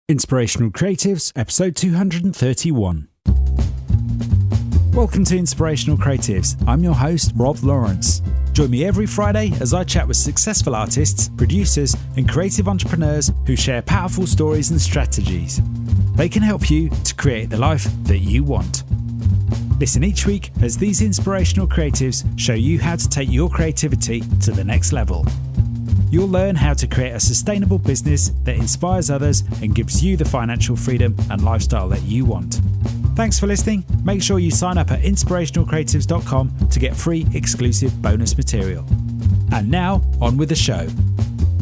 Inspirational Creatives, episode 231. Welcome to Inspirational Creatives. I'm your host, Rob Lawrence. Join me every Friday as I chat with successful artists, producers, and creative entrepreneurs who share powerful stories and strategies. They can help you to create the life that you want. Listen each week as these inspirational creatives show you how to take your creativity to the next level. You'll learn how to create a sustainable business that inspires others and gives you the financial freedom and lifestyle that you want. Thanks for listening. Make sure you sign up at inspirationalcreatives.com to get free exclusive bonus material. And now, on with the show.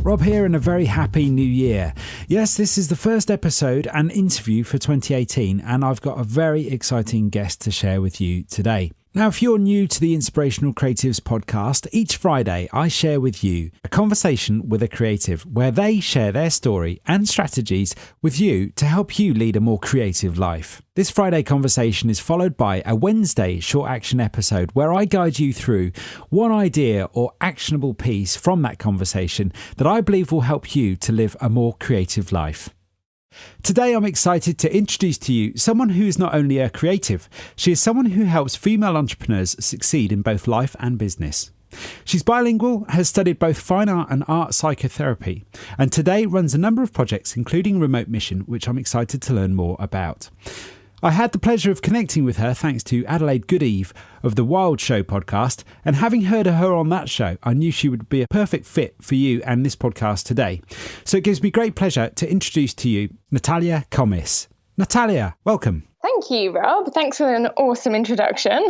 Rob here, and a very happy new year. Yes, this is the first episode and interview for 2018, and I've got a very exciting guest to share with you today. Now, if you're new to the Inspirational Creatives podcast, each Friday I share with you a conversation with a creative where they share their story and strategies with you to help you lead a more creative life. This Friday conversation is followed by a Wednesday short action episode where I guide you through one idea or actionable piece from that conversation that I believe will help you to live a more creative life. Today I'm excited to introduce to you someone who is not only a creative, she is someone who helps female entrepreneurs succeed in both life and business. She's bilingual, has studied both fine art and art psychotherapy, and today runs a number of projects including Remote Mission, which I'm excited to learn more about. I had the pleasure of connecting with her thanks to Adelaide Goodeve of the Wild Show podcast, and having heard of her on that show, I knew she would be a perfect fit for you and this podcast today. So it gives me great pleasure to introduce to you Natalia Komis. Natalia, welcome. Thank you, Rob. Thanks for an awesome introduction.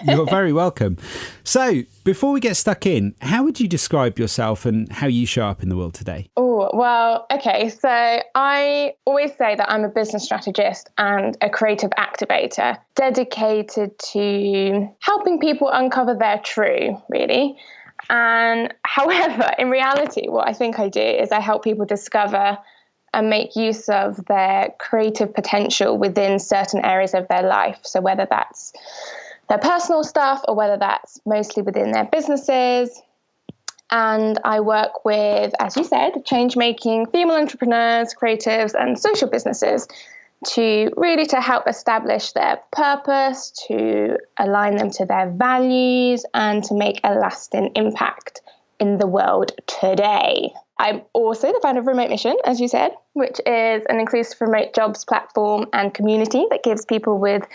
You're very welcome. So, before we get stuck in, how would you describe yourself and how you show up in the world today? Oh, well, okay. So I always say that I'm a business strategist and a creative activator dedicated to helping people uncover their true, really. And however, in reality, what I think I do is I help people discover and make use of their creative potential within certain areas of their life. So whether that's their personal stuff or whether that's mostly within their businesses. And I work with, as you said, change-making female entrepreneurs, creatives, and social businesses to help establish their purpose, to align them to their values, and to make a lasting impact in the world today. I'm also the founder of Remote Mission, as you said, which is an inclusive remote jobs platform and community that gives people with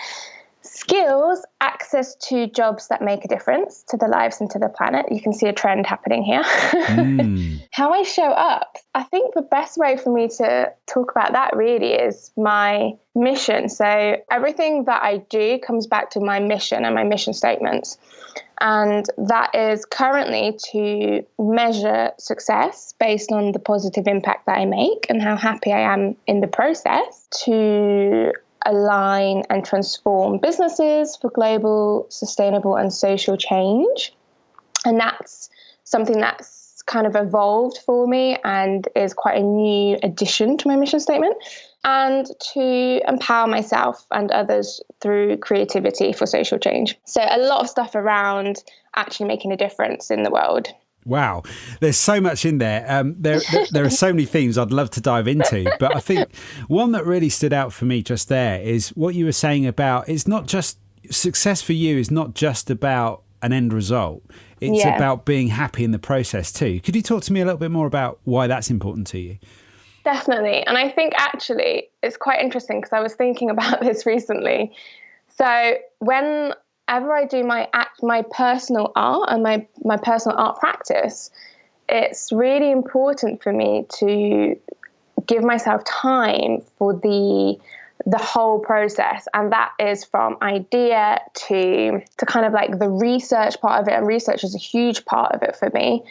skills access to jobs that make a difference to their lives and to the planet. You can see a trend happening here. How I show up. I think the best way for me to talk about that really is my mission. So everything that I do comes back to my mission and my mission statements. And that is currently to measure success based on the positive impact that I make and how happy I am in the process, to align and transform businesses for global, sustainable and social change. And that's something that's kind of evolved for me and is quite a new addition to my mission statement. And to empower myself and others through creativity for social change. So a lot of stuff around actually making a difference in the world. Wow, there's so much in there. There are so many themes I'd love to dive into, but I think one that really stood out for me just there is what you were saying about it's not just success for you is not just about an end result. It's about being happy in the process too. Could you talk to me a little bit more about why that's important to you? Definitely. And I think actually it's quite interesting because I was thinking about this recently. So whenever I do my personal art and my personal art practice, it's really important for me to give myself time for the whole process. And that is from idea to kind of like the research part of it. And research is a huge part of it for me,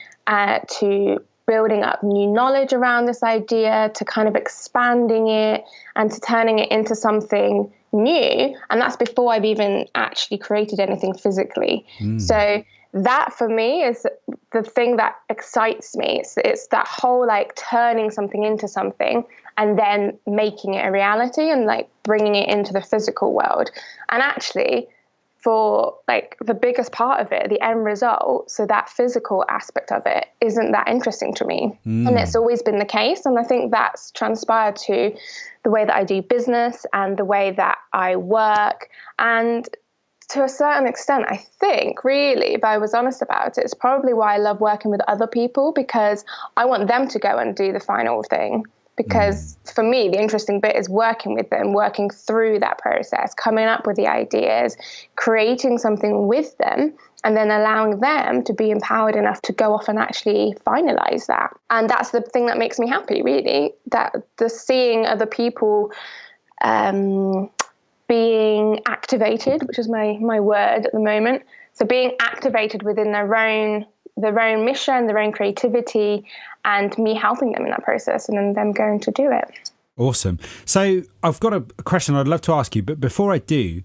to building up new knowledge around this idea, to kind of expanding it and to turning it into something new. And that's before I've even actually created anything physically. So that for me is the thing that excites me. It's that whole like turning something into something and then making it a reality and like bringing it into the physical world. And actually for like the biggest part of it, the end result, so that physical aspect of it isn't that interesting to me. And it's always been the case. And I think that's transpired to the way that I do business and the way that I work. And to a certain extent, I think really, if I was honest about it, it's probably why I love working with other people, because I want them to go and do the final thing. Because for me, the interesting bit is working with them, working through that process, coming up with the ideas, creating something with them, and then allowing them to be empowered enough to go off and actually finalize that. And that's the thing that makes me happy, really, that the seeing other people being activated, which is my word at the moment. So being activated within their own mission, their own creativity, and me helping them in that process and then them going to do it. Awesome. So I've got a question I'd love to ask you, but before I do,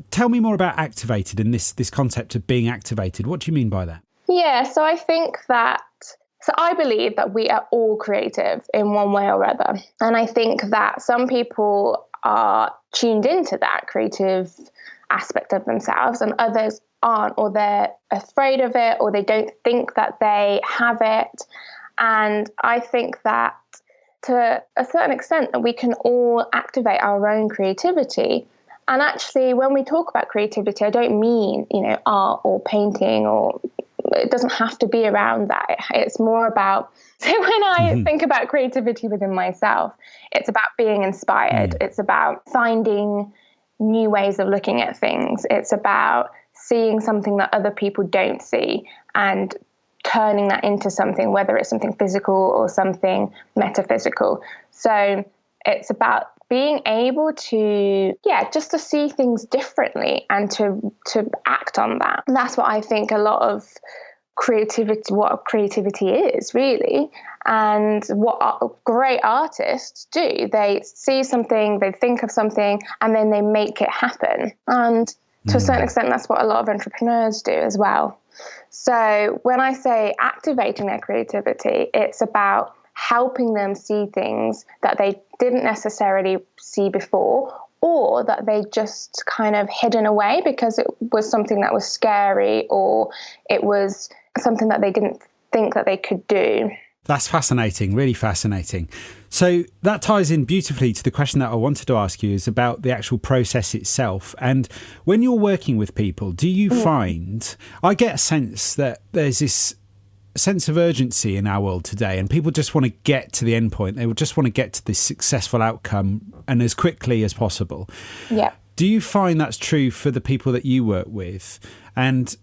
tell me more about activated and this concept of being activated. What do you mean by that? Yeah, so I believe that we are all creative in one way or other. And I think that some people are tuned into that creative aspect of themselves and others aren't, or they're afraid of it, or they don't think that they have it. And I think that to a certain extent that we can all activate our own creativity. And actually, when we talk about creativity, I don't mean, art or painting, or it doesn't have to be around that. It's more about, so when I think about creativity within myself, it's about being inspired. It's about finding new ways of looking at things. It's about seeing something that other people don't see and turning that into something, whether it's something physical or something metaphysical. So it's about being able to, just to see things differently and to act on that. And that's what I think a lot of creativity is, really. And what great artists do, they see something, they think of something, and then they make it happen. And to a certain extent, that's what a lot of entrepreneurs do as well. So when I say activating their creativity, it's about helping them see things that they didn't necessarily see before, or that they just kind of hidden away because it was something that was scary, or it was something that they didn't think that they could do. That's fascinating, really fascinating. So that ties in beautifully to the question that I wanted to ask you, is about the actual process itself. And when you're working with people, do you find, I get a sense that there's this sense of urgency in our world today, and people just want to get to the end point. They would just want to get to this successful outcome and as quickly as possible. Yeah. Do you find that's true for the people that you work with? And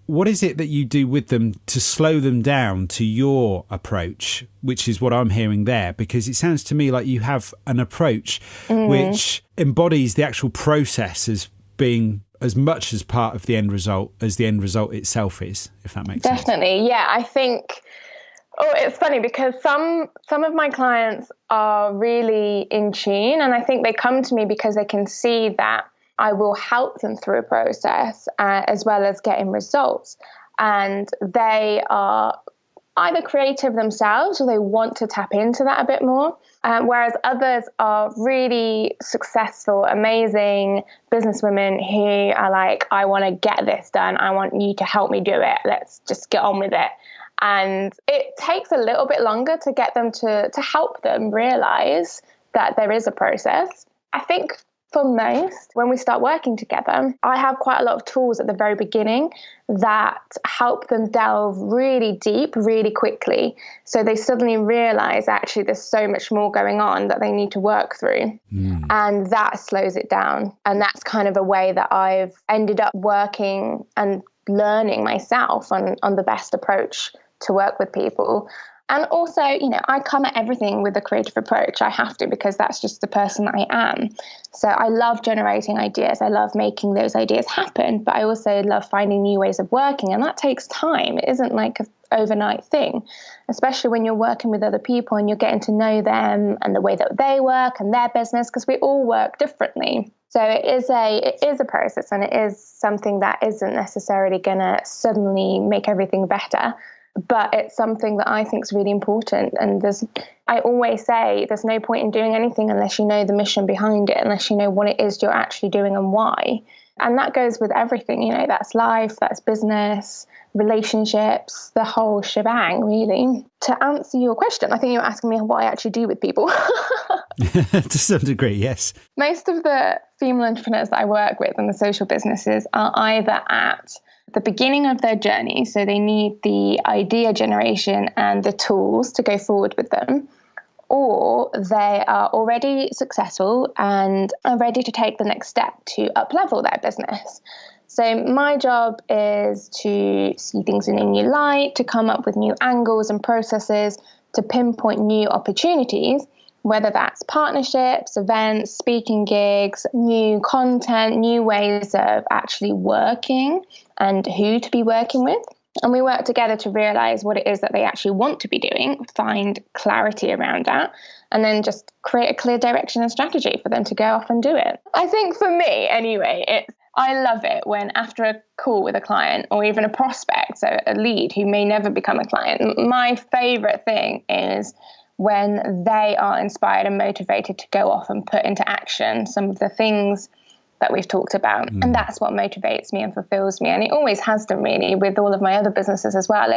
what is it that you do with them to slow them down to your approach, which is what I'm hearing there? Because it sounds to me like you have an approach which embodies the actual process as being as much as part of the end result as the end result itself is, if that makes sense. Definitely, yeah. I think, it's funny because some of my clients are really in tune, and I think they come to me because they can see that I will help them through a process as well as getting results. And they are either creative themselves or they want to tap into that a bit more. Whereas others are really successful, amazing businesswomen who are like, I want to get this done. I want you to help me do it. Let's just get on with it. And it takes a little bit longer to get them to help them realize that there is a process. I think for most, when we start working together, I have quite a lot of tools at the very beginning that help them delve really deep, really quickly. So they suddenly realize, actually, there's so much more going on that they need to work through. And that slows it down. And that's kind of a way that I've ended up working and learning myself on the best approach to work with people. And also, I come at everything with a creative approach. I have to, because that's just the person that I am. So I love generating ideas. I love making those ideas happen, but I also love finding new ways of working. And that takes time. It isn't like an overnight thing, especially when you're working with other people and you're getting to know them and the way that they work and their business, because we all work differently. So it is a process, and it is something that isn't necessarily going to suddenly make everything better. But it's something that I think is really important. And I always say there's no point in doing anything unless you know the mission behind it, unless you know what it is you're actually doing and why. And that goes with everything, that's life, that's business, relationships, the whole shebang, really. To answer your question, I think you're asking me what I actually do with people. To some degree, yes. Most of the female entrepreneurs that I work with in the social businesses are either at the beginning of their journey, so they need the idea generation and the tools to go forward with them, or they are already successful and are ready to take the next step to up-level their business. So my job is to see things in a new light, to come up with new angles and processes, to pinpoint new opportunities, whether that's partnerships, events, speaking gigs, new content, new ways of actually working and who to be working with. And we work together to realize what it is that they actually want to be doing, find clarity around that, and then just create a clear direction and strategy for them to go off and do it. I think for me, anyway, I love it when after a call with a client or even a prospect, so a lead who may never become a client, my favorite thing is when they are inspired and motivated to go off and put into action some of the things that we've talked about. And that's what motivates me and fulfills me. And it always has done, really, with all of my other businesses as well.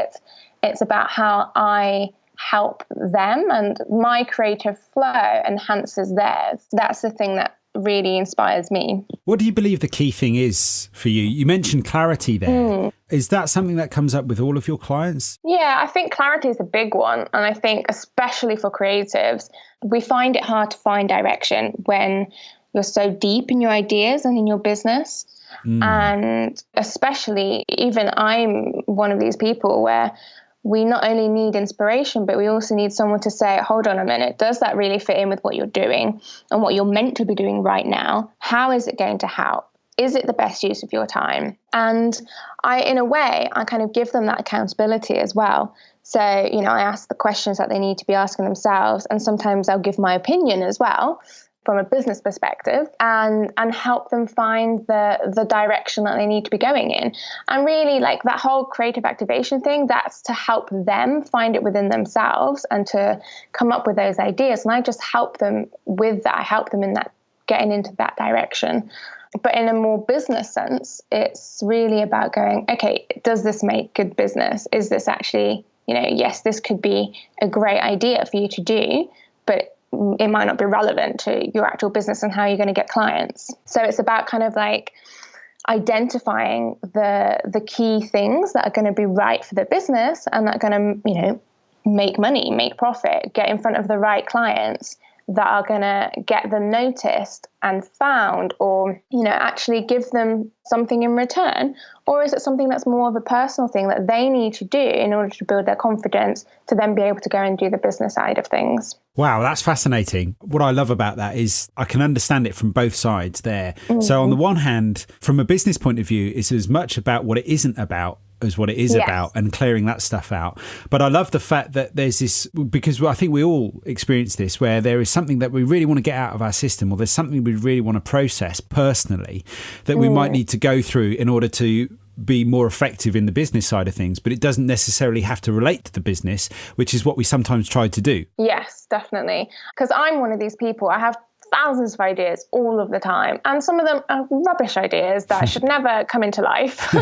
It's about how I help them, and my creative flow enhances theirs. That's the thing that really inspires me. What do you believe the key thing is for you? You mentioned clarity there. Is that something that comes up with all of your clients? Yeah, I think clarity is a big one. And I think especially for creatives, we find it hard to find direction when you're so deep in your ideas and in your business. And especially, even I'm one of these people where we not only need inspiration, but we also need someone to say, hold on a minute, does that really fit in with what you're doing and what you're meant to be doing right now? How is it going to help? Is it the best use of your time? And in a way, I kind of give them that accountability as well. So, I ask the questions that they need to be asking themselves, and sometimes I'll give my opinion as well from a business perspective, and help them find the direction that they need to be going in. And really, like, that whole creative activation thing, that's to help them find it within themselves and to come up with those ideas. And I just help them with that. I help them in that, getting into that direction. But in a more business sense, it's really about going, okay, does this make good business? Is this actually, yes, this could be a great idea for you to do, but it might not be relevant to your actual business and how you're going to get clients. So it's about kind of like identifying the key things that are going to be right for the business and that are going to, make money, make profit, get in front of the right clients that are going to get them noticed and found, or, actually give them something in return? Or is it something that's more of a personal thing that they need to do in order to build their confidence to then be able to go and do the business side of things? Wow, that's fascinating. What I love about that is I can understand it from both sides there. So on the one hand, from a business point of view, it's as much about what it isn't about as what it is about, and clearing that stuff out. But I love the fact that there's this, because I think we all experience this, where there is something that we really want to get out of our system, or there's something we really want to process personally that we might need to go through in order to be more effective in the business side of things, but it doesn't necessarily have to relate to the business, which is what we sometimes try to do. Yes, definitely. Because I'm one of these people, I have thousands of ideas all of the time, and some of them are rubbish ideas that should never come into life.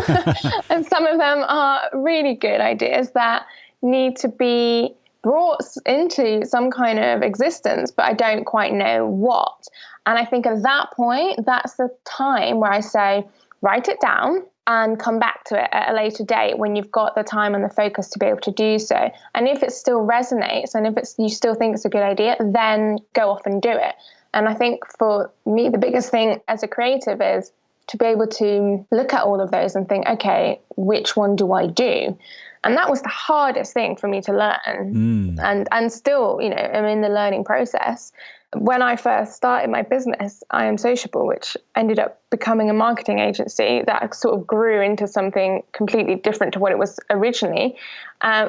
And some of them are really good ideas that need to be brought into some kind of existence, but I don't quite know what. And I think at that point, that's the time where I say, write it down and come back to it at a later date when you've got the time and the focus to be able to do so. And if it still resonates, and if you still think it's a good idea, then go off and do it. And I think for me, the biggest thing as a creative is to be able to look at all of those and think, okay, which one do I do? And that was the hardest thing for me to learn. And still, I'm in the learning process. When I first started my business, I Am Sociable, which ended up becoming a marketing agency that sort of grew into something completely different to what it was originally.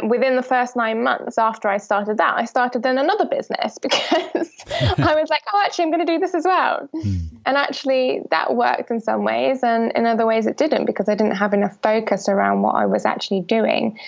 Within the first 9 months after I started that, I started then another business because I was like, actually, I'm going to do this as well. And actually that worked in some ways, and in other ways it didn't, because I didn't have enough focus around what I was actually doing.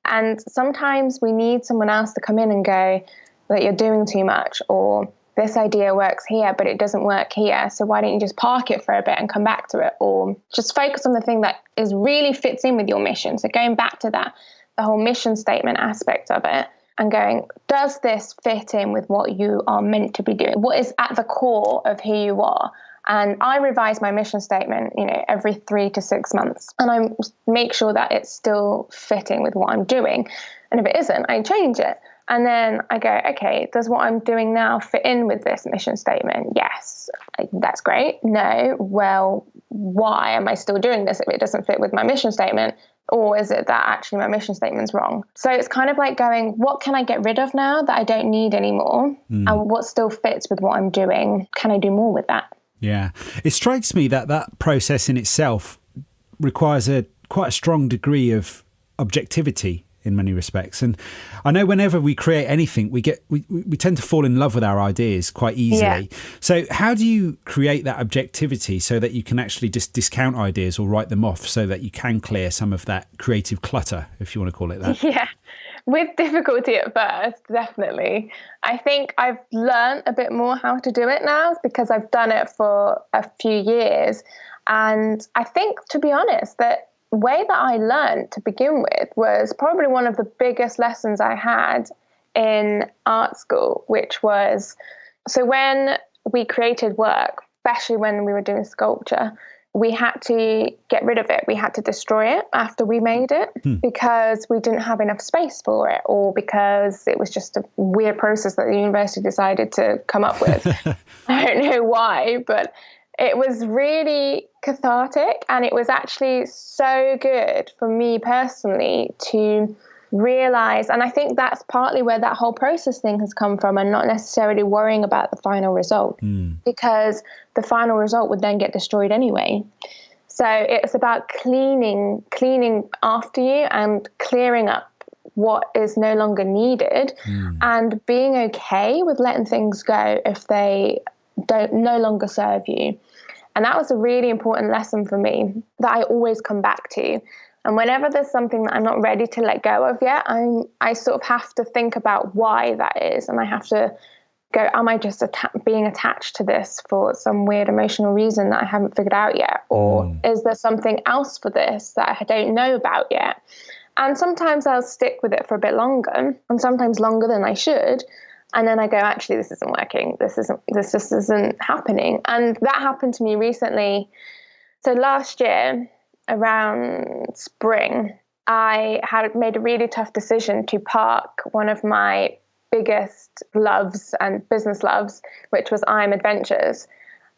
And sometimes we need someone else to come in and go that you're doing too much, or this idea works here, but it doesn't work here. So why don't you just park it for a bit and come back to it? Or just focus on the thing that is really fits in with your mission. So going back to that, the whole mission statement aspect of it, and going, does this fit in with what you are meant to be doing? What is at the core of who you are? And I revise my mission statement, every 3 to 6 months. And I make sure that it's still fitting with what I'm doing. And if it isn't, I change it. And then I go, okay, does what I'm doing now fit in with this mission statement? Yes, that's great. No, well, why am I still doing this if it doesn't fit with my mission statement? Or is it that actually my mission statement's wrong? So it's kind of like going, what can I get rid of now that I don't need anymore? And what still fits with what I'm doing? Can I do more with that? Yeah. It strikes me that process in itself requires quite a strong degree of objectivity in many respects. And I know whenever we create anything, we tend to fall in love with our ideas quite easily. Yeah. So how do you create that objectivity so that you can actually just discount ideas or write them off so that you can clear some of that creative clutter, if you want to call it that? Yeah. With difficulty at first, definitely. I think I've learned a bit more how to do it now because I've done it for a few years. And I think, to be honest, that way that I learned to begin with was probably one of the biggest lessons I had in art school, which was, so when we created work, especially when we were doing sculpture, we had to get rid of it. We had to destroy it after we made it because we didn't have enough space for it, or because it was just a weird process that the university decided to come up with. I don't know why, but it was really cathartic, and it was actually so good for me personally to realize, and I think that's partly where that whole process thing has come from, and not necessarily worrying about the final result, because the final result would then get destroyed anyway. So it's about cleaning after you and clearing up what is no longer needed, and being okay with letting things go if they no longer serve you. And that was a really important lesson for me that I always come back to. And whenever there's something that I'm not ready to let go of yet, I sort of have to think about why that is. And I have to go, am I just being attached to this for some weird emotional reason that I haven't figured out yet? Or is there something else for this that I don't know about yet? And sometimes I'll stick with it for a bit longer, and sometimes longer than I should. And then I go, actually, this isn't working. This just isn't happening. And that happened to me recently. So last year, around spring, I had made a really tough decision to park one of my biggest loves and business loves, which was em&gt.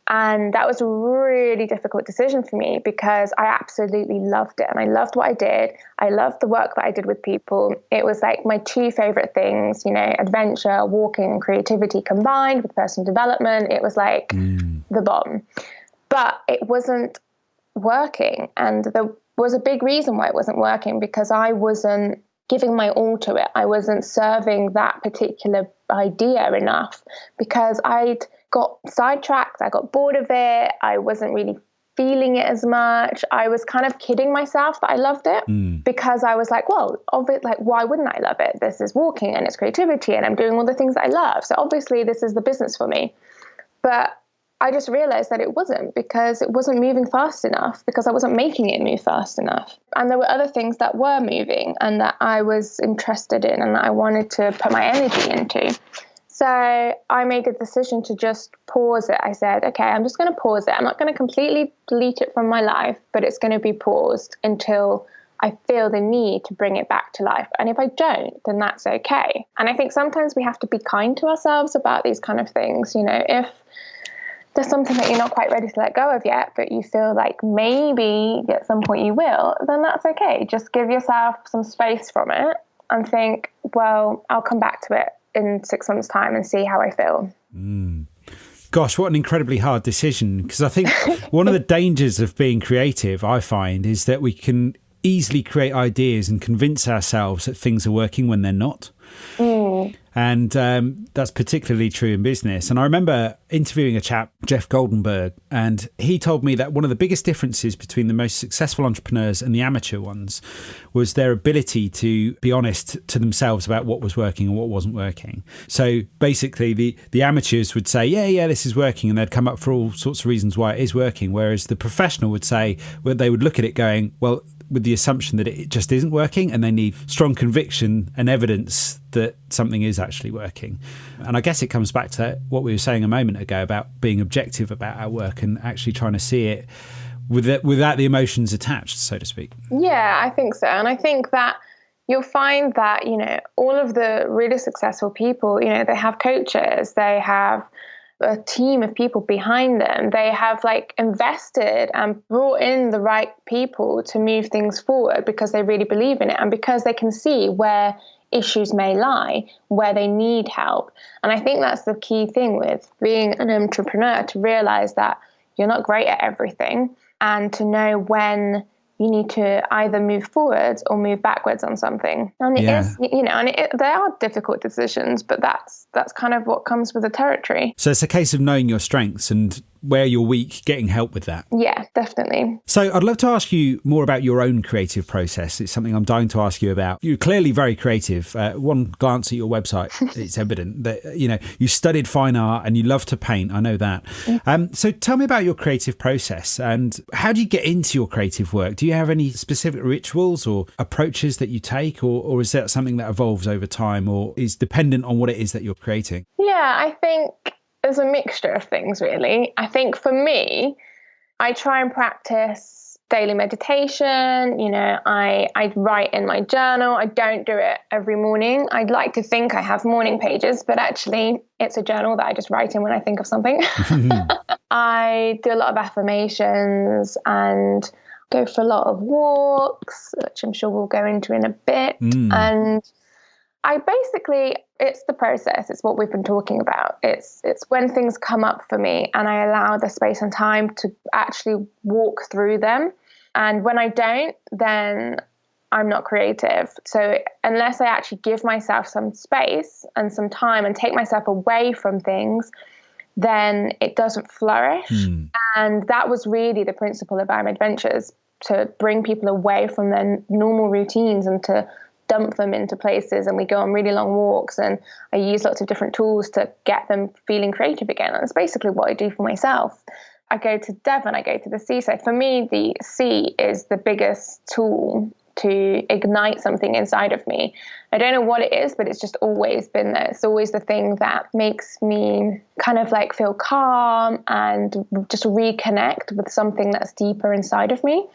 And that was a really difficult decision for me because I absolutely loved it. And I loved what I did. I loved the work that I did with people. It was like my two favorite things, adventure, walking, and creativity combined with personal development. It was like the bomb. But it wasn't working. And there was a big reason why it wasn't working, because I wasn't giving my all to it. I wasn't serving that particular idea enough because I'd got sidetracked. I got bored of it. I wasn't really feeling it as much. I was kind of kidding myself that I loved it because I was like, well, why wouldn't I love it? This is walking and it's creativity and I'm doing all the things that I love. So obviously this is the business for me. But I just realized that it wasn't, because it wasn't moving fast enough, because I wasn't making it move fast enough. And there were other things that were moving and that I was interested in and that I wanted to put my energy into. So I made a decision to just pause it. I said, okay, I'm just going to pause it. I'm not going to completely delete it from my life, but it's going to be paused until I feel the need to bring it back to life. And if I don't, then that's okay. And I think sometimes we have to be kind to ourselves about these kind of things. If there's something that you're not quite ready to let go of yet, but you feel like maybe at some point you will, then that's okay. Just give yourself some space from it and think, well, I'll come back to it in 6 months' time and see how I feel. Gosh, what an incredibly hard decision. Because I think one of the dangers of being creative, I find, is that we can easily create ideas and convince ourselves that things are working when they're not. And that's particularly true in business. And I remember interviewing a chap, Jeff Goldenberg, and he told me that one of the biggest differences between the most successful entrepreneurs and the amateur ones was their ability to be honest to themselves about what was working and what wasn't working. So basically, the amateurs would say, yeah, this is working, and they'd come up for all sorts of reasons why it is working. Whereas the professional would say, well, they would look at it going, well, with the assumption that it just isn't working, and they need strong conviction and evidence that something is actually working. And I guess it comes back to what we were saying a moment ago about being objective about our work and actually trying to see it without the emotions attached, so to speak. Yeah, I think so. And I think that you'll find that, all of the really successful people, they have coaches, they have a team of people behind them. They have invested and brought in the right people to move things forward because they really believe in it and because they can see where issues may lie, where they need help. And I think that's the key thing with being an entrepreneur, to realize that you're not great at everything and to know when you need to either move forwards or move backwards on something. And it is, they are difficult decisions, but that's kind of what comes with the territory. So it's a case of knowing your strengths and where you're weak, getting help with that. Yeah, definitely. So I'd love to ask you more about your own creative process. It's something I'm dying to ask you about. You're clearly very creative. One glance at your website, it's evident that, you studied fine art and you love to paint. I know that. So tell me about your creative process and how do you get into your creative work? Do you have any specific rituals or approaches that you take, or is that something that evolves over time or is dependent on what it is that you're creating? Yeah, I think there's a mixture of things, really. I think for me, I try and practice daily meditation. I write in my journal. I don't do it every morning. I'd like to think I have morning pages, but actually it's a journal that I just write in when I think of something. I do a lot of affirmations and go for a lot of walks, which I'm sure we'll go into in a bit. And it's the process. It's what we've been talking about. It's when things come up for me and I allow the space and time to actually walk through them. And when I don't, then I'm not creative. So unless I actually give myself some space and some time and take myself away from things, then it doesn't flourish. And that was really the principle of Our Adventures, to bring people away from their normal routines and to dump them into places, and we go on really long walks, and I use lots of different tools to get them feeling creative again. And that's basically what I do for myself. I go to Devon, I go to the sea. So for me, the sea is the biggest tool to ignite something inside of me. I don't know what it is, but it's just always been there. It's always the thing that makes me kind of feel calm and just reconnect with something that's deeper inside of me,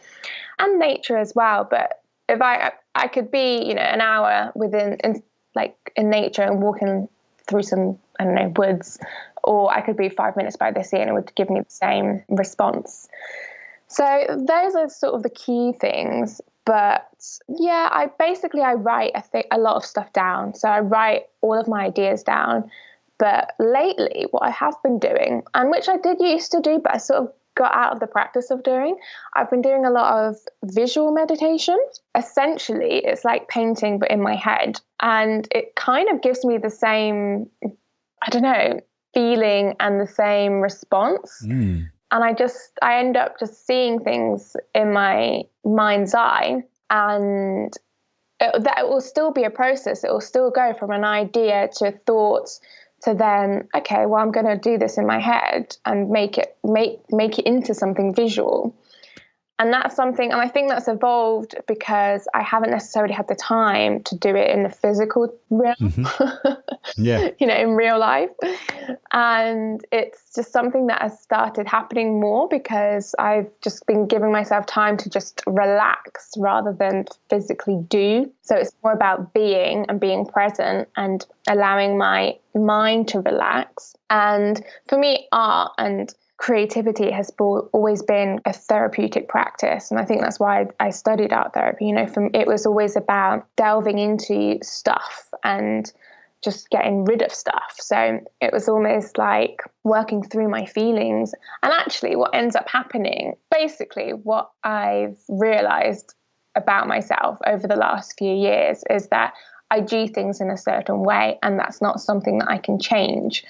and nature as well. But if I could be, an hour in nature and walking through some, woods, or I could be 5 minutes by the sea and it would give me the same response. So those are sort of the key things. But yeah, I write a lot of stuff down. So I write all of my ideas down. But lately, what I have been doing, and which I did used to do, but I sort of got out of the practice of doing, I've been doing a lot of visual meditation. Essentially, it's like painting, but in my head. And it kind of gives me the same, feeling and the same response. And I end up just seeing things in my mind's eye, and that will still be a process. It will still go from an idea to thoughts to then, okay, well, I'm going to do this in my head and make it into something visual. And that's something, and I think that's evolved because I haven't necessarily had the time to do it in the physical realm, in real life. And it's just something that has started happening more because I've just been giving myself time to just relax rather than physically do. So it's more about being and being present and allowing my mind to relax. And for me, art and creativity has always been a therapeutic practice. And I think that's why I studied art therapy. It was always about delving into stuff and just getting rid of stuff. So it was almost like working through my feelings. And actually what ends up happening, basically what I've realized about myself over the last few years, is that I do things in a certain way, and that's not something that I can change.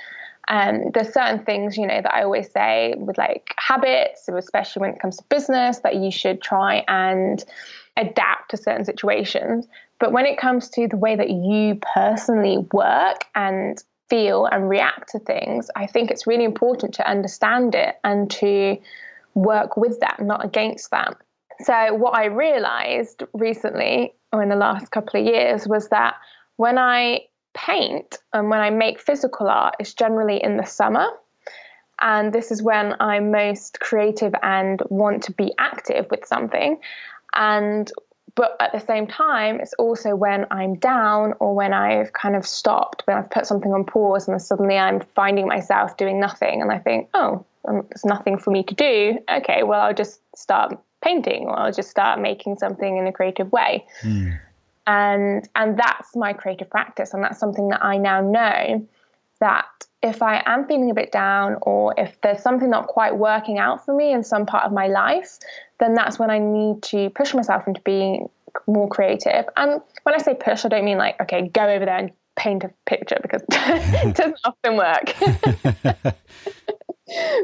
There's certain things, that I always say with like habits, especially when it comes to business, that you should try and adapt to certain situations. But when it comes to the way that you personally work and feel and react to things, I think it's really important to understand it and to work with that, not against that. So what I realized recently, or in the last couple of years, was that when I paint and when I make physical art, it's generally in the summer. And this is when I'm most creative and want to be active with something. But at the same time, it's also when I'm down or when I've kind of stopped, when I've put something on pause and suddenly I'm finding myself doing nothing. And I think, there's nothing for me to do. Okay, well, I'll just start painting, or I'll just start making something in a creative way. And that's my creative practice. And that's something that I now know, that if I am feeling a bit down, or if there's something not quite working out for me in some part of my life, then that's when I need to push myself into being more creative. And when I say push, I don't mean like, okay, go over there and paint a picture, because it doesn't often work.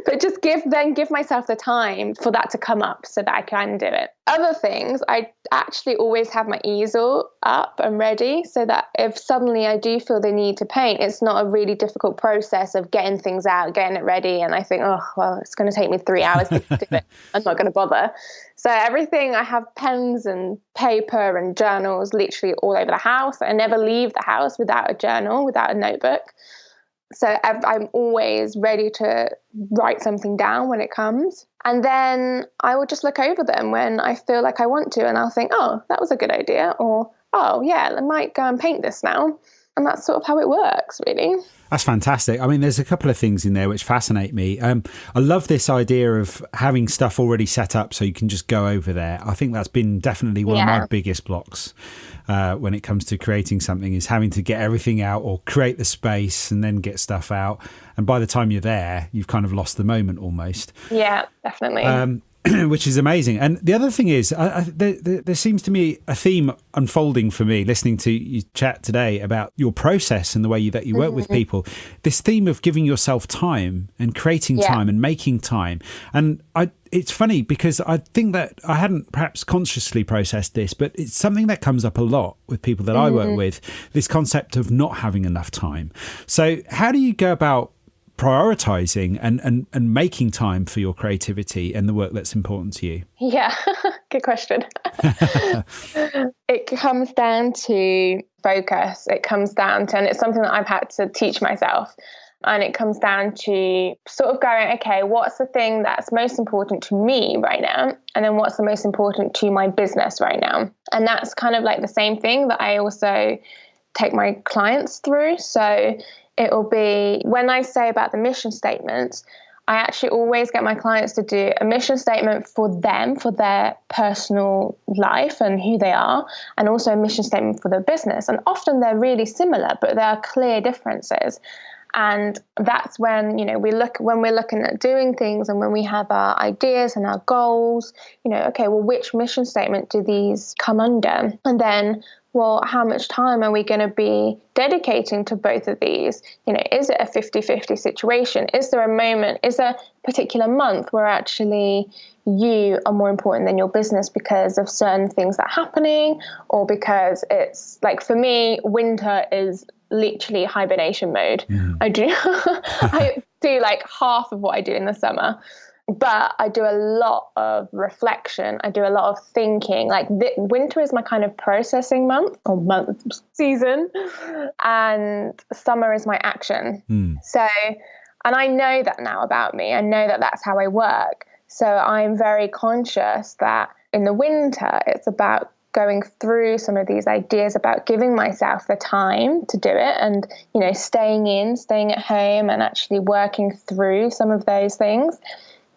But just give myself the time for that to come up so that I can do it. Other things, I actually always have my easel up and ready, so that if suddenly I do feel the need to paint, it's not a really difficult process of getting things out, getting it ready. And I think, it's going to take me 3 hours to do it. I'm not going to bother. So everything, I have pens and paper and journals literally all over the house. I never leave the house without a journal, without a notebook. So I'm always ready to write something down when it comes. And then I will just look over them when I feel like I want to. And I'll think, that was a good idea. Or, I might go and paint this now. And that's sort of how it works, really. That's fantastic. I mean, there's a couple of things in there which fascinate me. I love this idea of having stuff already set up so you can just go over there. I think that's been definitely one of my biggest blocks when it comes to creating something, is having to get everything out or create the space and then get stuff out. And by the time you're there, you've kind of lost the moment almost. Yeah, definitely. Which is amazing. And the other thing is, there seems to me a theme unfolding for me, listening to you chat today about your process and the way that you work with people. This theme of giving yourself time and creating time and making time. And it's funny because I think that I hadn't perhaps consciously processed this, but it's something that comes up a lot with people that I work with, this concept of not having enough time. So how do you go about prioritizing and making time for your creativity and the work that's important to you? Yeah, good question. It comes down to focus. It comes down to, and it's something that I've had to teach myself. And it comes down to sort of going, okay, what's the thing that's most important to me right now? And then what's the most important to my business right now? And that's kind of like the same thing that I also take my clients through. So it will be, when I say about the mission statements, I actually always get my clients to do a mission statement for them, for their personal life and who they are, and also a mission statement for their business. And often they're really similar, but there are clear differences. And that's when, when we're looking at doing things and when we have our ideas and our goals, okay, well, which mission statement do these come under? And then, well, how much time are we going to be dedicating to both of these? Is it a 50-50 situation? Is there a moment, is there a particular month where actually you are more important than your business because of certain things that are happening, or because it's like, for me, winter is literally hibernation mode. I do like half of what I do in the summer, but I do a lot of reflection. I do a lot of thinking. Like winter is my kind of processing season, and summer is my action. So, and I know that now about me. I know that that's how I work. So I'm very conscious that in the winter, it's about going through some of these ideas, about giving myself the time to do it, and, staying at home and actually working through some of those things,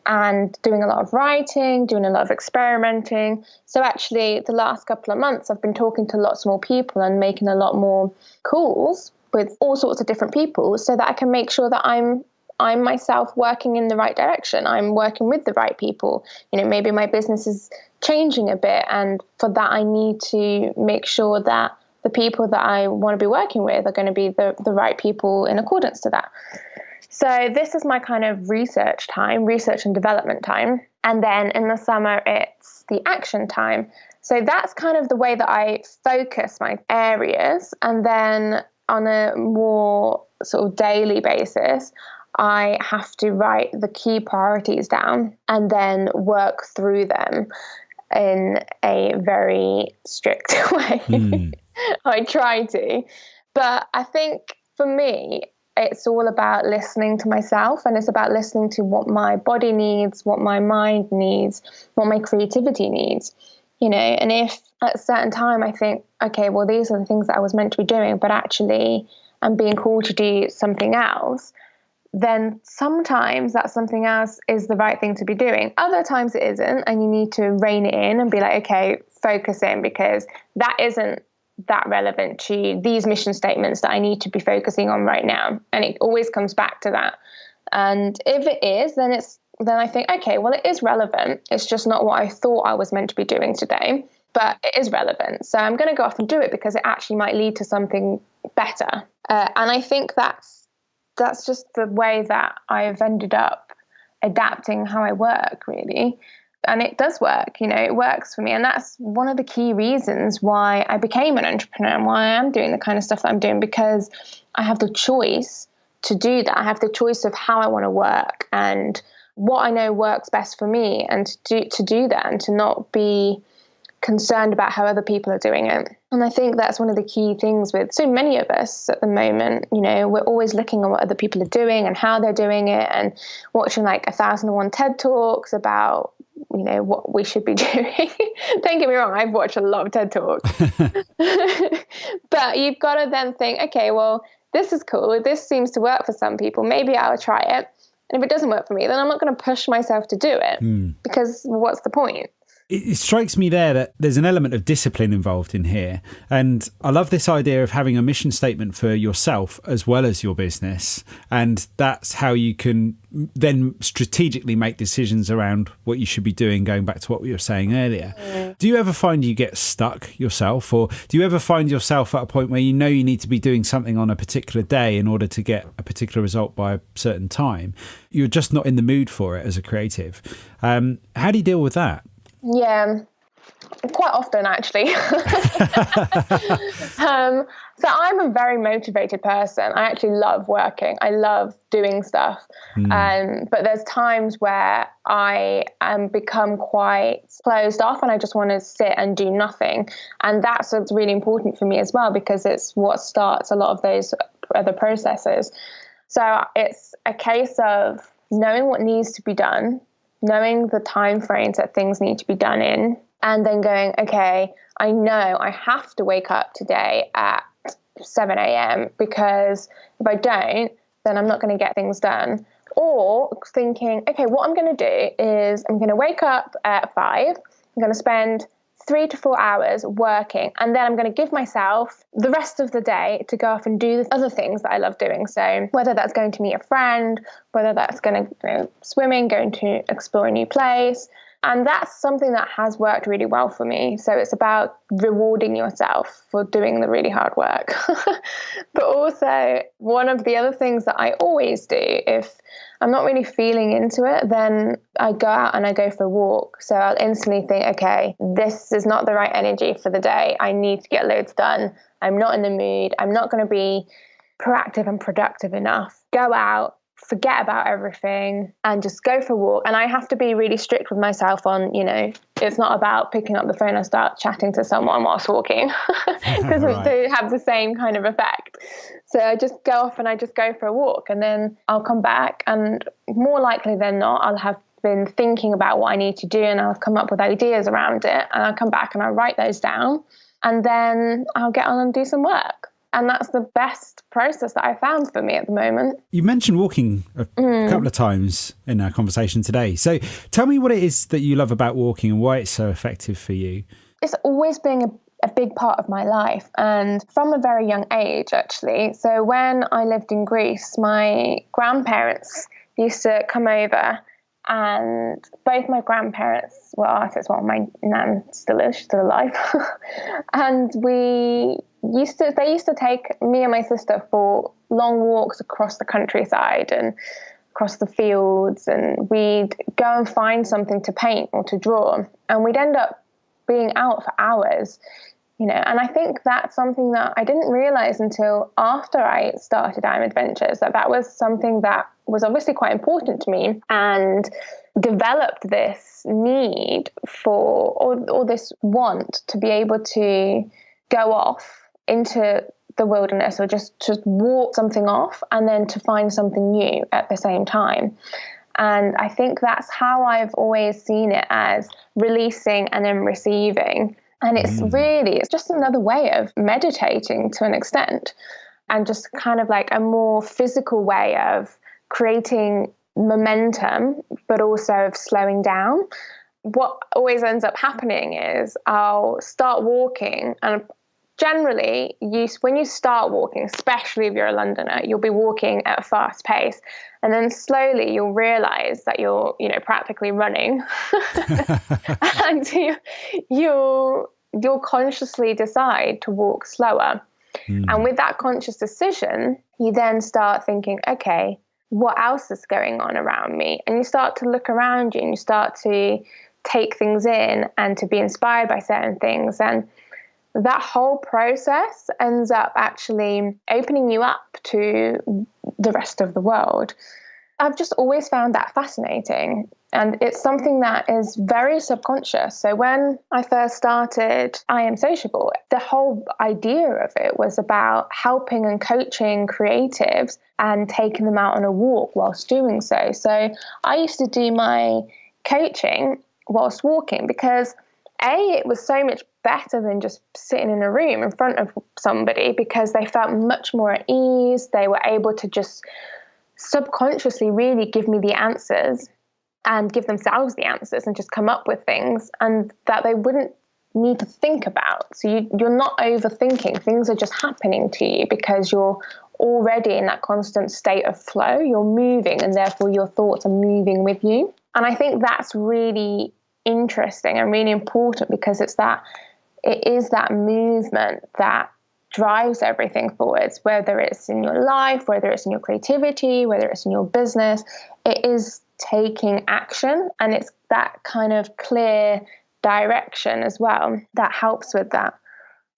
and doing a lot of writing, doing a lot of experimenting. So actually the last couple of months, I've been talking to lots more people and making a lot more calls with all sorts of different people, so that I can make sure that I'm myself working in the right direction. I'm working with the right people. Maybe my business is changing a bit, and for that I need to make sure that the people that I want to be working with are going to be the right people in accordance to that. So this is my kind of research and development time. And then in the summer, it's the action time. So that's kind of the way that I focus my areas. And then on a more sort of daily basis, I have to write the key priorities down and then work through them in a very strict way. I try to. But I think for me, it's all about listening to myself, and it's about listening to what my body needs, what my mind needs, what my creativity needs. And if at a certain time I think, okay, well, these are the things that I was meant to be doing, but actually I'm being called to do something else, then sometimes that something else is the right thing to be doing. Other times it isn't, and you need to rein it in and be like, okay, focus in, because that isn't that relevant to these mission statements that I need to be focusing on right now. And it always comes back to that. And if it is, then I think, okay, well, it is relevant. It's just not what I thought I was meant to be doing today, but it is relevant. So I'm going to go off and do it because it actually might lead to something better. And I think that's just the way that I've ended up adapting how I work, really. And it does work, it works for me. And that's one of the key reasons why I became an entrepreneur and why I am doing the kind of stuff that I'm doing, because I have the choice to do that. I have the choice of how I want to work and what I know works best for me, and to do that and to not be concerned about how other people are doing it. And I think that's one of the key things with so many of us at the moment. We're always looking at what other people are doing and how they're doing it, and watching like 1,001 TED Talks about what we should be doing. Don't get me wrong, I've watched a lot of TED Talks. But you've got to then think, okay, well, this is cool. This seems to work for some people. Maybe I'll try it. And if it doesn't work for me, then I'm not going to push myself to do it, because what's the point? It strikes me there that there's an element of discipline involved in here. And I love this idea of having a mission statement for yourself as well as your business. And that's how you can then strategically make decisions around what you should be doing, going back to what we were saying earlier. Do you ever find you get stuck yourself, or do you ever find yourself at a point where you need to be doing something on a particular day in order to get a particular result by a certain time? You're just not in the mood for it as a creative. How do you deal with that? Yeah, quite often, actually. So I'm a very motivated person. I actually love working. I love doing stuff. But there's times where I become quite closed off and I just want to sit and do nothing. And that's what's really important for me as well, because it's what starts a lot of those other processes. So it's a case of knowing what needs to be done, knowing the time frames that things need to be done in, and then going, okay, I know I have to wake up today at 7 a.m. because if I don't, then I'm not going to get things done. Or thinking, okay, what I'm going to do is I'm going to wake up at 5, I'm going to spend 3 to 4 hours working, and then I'm going to give myself the rest of the day to go off and do other things that I love doing. So whether that's going to meet a friend, whether that's going to go swimming, going to explore a new place. And that's something that has worked really well for me. So it's about rewarding yourself for doing the really hard work. But also, one of the other things that I always do, if I'm not really feeling into it, then I go out and I go for a walk. So I'll instantly think, okay, this is not the right energy for the day. I need to get loads done. I'm not in the mood. I'm not going to be proactive and productive enough. Go out, forget about everything, and just go for a walk. And I have to be really strict with myself on, it's not about picking up the phone and start chatting to someone whilst walking. It doesn't have the same kind of effect. So I just go off and I just go for a walk, and then I'll come back, and more likely than not, I'll have been thinking about what I need to do, and I'll come up with ideas around it, and I'll come back and I'll write those down, and then I'll get on and do some work. And that's the best process that I found for me at the moment. You mentioned walking a couple of times in our conversation today. So tell me what it is that you love about walking and why it's so effective for you. It's always been a big part of my life, and from a very young age, actually. So when I lived in Greece, my grandparents used to come over, and both my grandparents were artists. Well, my nan still is, she's still alive. And we they used to take me and my sister for long walks across the countryside and across the fields, and we'd go and find something to paint or to draw, and we'd end up being out for hours, and I think that's something that I didn't realize until after I started em&gt, that was something that was obviously quite important to me, and developed this need for, or this want to be able to go off into the wilderness or just walk something off and then to find something new at the same time. And I think that's how I've always seen it, as releasing and then receiving. And it's just another way of meditating to an extent, and just kind of like a more physical way of creating momentum, but also of slowing down. What always ends up happening is I'll start walking, and generally, when you start walking, especially if you're a Londoner, you'll be walking at a fast pace, and then slowly you'll realize that you're, practically running, and you'll consciously decide to walk slower. And with that conscious decision, you then start thinking, okay, what else is going on around me? And you start to look around you, and you start to take things in and to be inspired by certain things. And that whole process ends up actually opening you up to the rest of the world. I've just always found that fascinating, and it's something that is very subconscious. So when I first started I Am Sociable, the whole idea of it was about helping and coaching creatives and taking them out on a walk whilst doing so. So I used to do my coaching whilst walking because it was so much better than just sitting in a room in front of somebody, because they felt much more at ease. They were able to just subconsciously really give me the answers and give themselves the answers and just come up with things, and that they wouldn't need to think about. So you're not overthinking. Things are just happening to you because you're already in that constant state of flow. You're moving, and therefore your thoughts are moving with you. And I think that's really interesting and really important, because it is that movement that drives everything forwards, whether it's in your life, whether it's in your creativity, whether it's in your business. It is taking action, and it's that kind of clear direction as well that helps with that.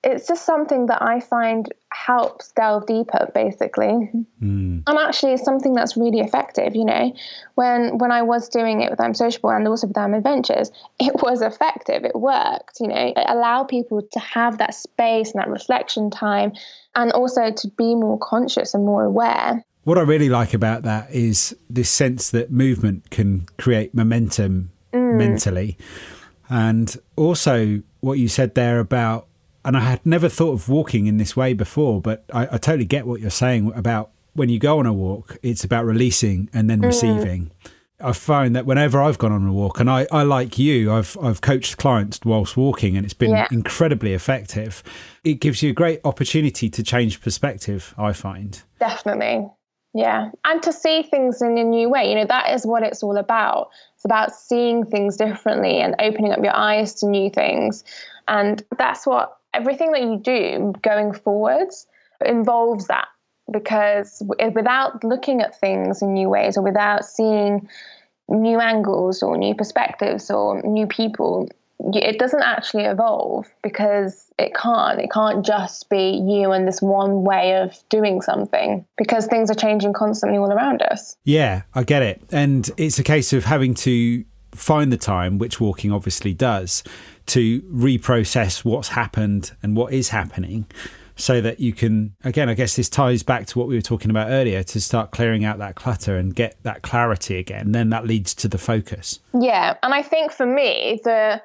It's just something that I find helps delve deeper, basically. And actually it's something that's really effective. When I was doing it with I'm Sociable and also with em&gt, it was effective. It worked. It allowed people to have that space and that reflection time, and also to be more conscious and more aware. What I really like about that is this sense that movement can create momentum mentally. And also what you said there about, and I had never thought of walking in this way before, but I totally get what you're saying about when you go on a walk, it's about releasing and then receiving. I find that whenever I've gone on a walk, and I like you, I've coached clients whilst walking, and it's been incredibly effective. It gives you a great opportunity to change perspective, I find. Definitely. Yeah. And to see things in a new way, that is what it's all about. It's about seeing things differently and opening up your eyes to new things. And that's what everything that you do going forwards involves, that, because without looking at things in new ways, or without seeing new angles or new perspectives or new people, it doesn't actually evolve, because it can't just be you and this one way of doing something, because things are changing constantly all around us. Yeah, I get it. And it's a case of having to find the time, which walking obviously does, to reprocess what's happened and what is happening, so that you can, again, I guess this ties back to what we were talking about earlier, to start clearing out that clutter and get that clarity again. And then that leads to the focus. Yeah. And I think for me, the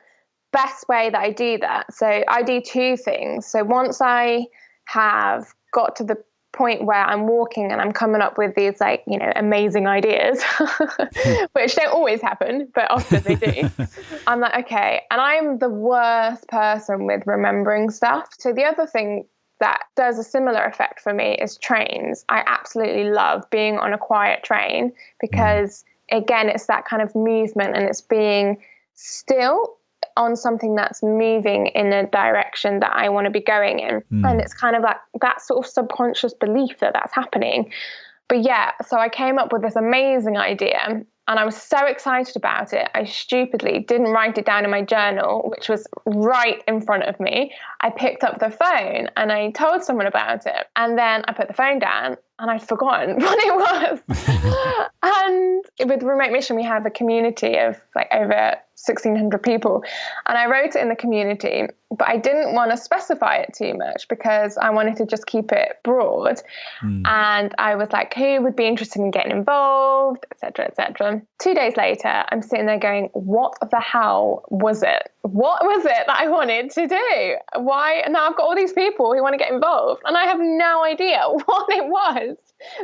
best way that I do that, so I do two things. So once I have got to the point where I'm walking and I'm coming up with these amazing ideas, which don't always happen, but often they do. I'm like, okay, and I'm the worst person with remembering stuff. So the other thing that does a similar effect for me is trains. I absolutely love being on a quiet train, because again, it's that kind of movement, and it's being still on something that's moving in a direction that I want to be going in. And it's kind of like that sort of subconscious belief that that's happening. But yeah, so I came up with this amazing idea and I was so excited about it. I stupidly didn't write it down in my journal, which was right in front of me. I picked up the phone and I told someone about it. And then I put the phone down and I'd forgotten what it was. And with Remote Mission, we have a community of like over 1,600 people. And I wrote it in the community, but I didn't want to specify it too much because I wanted to just keep it broad. And I was like, who would be interested in getting involved, et cetera, et cetera. 2 days later, I'm sitting there going, what the hell was it? What was it that I wanted to do? Why? And now I've got all these people who want to get involved and I have no idea what it was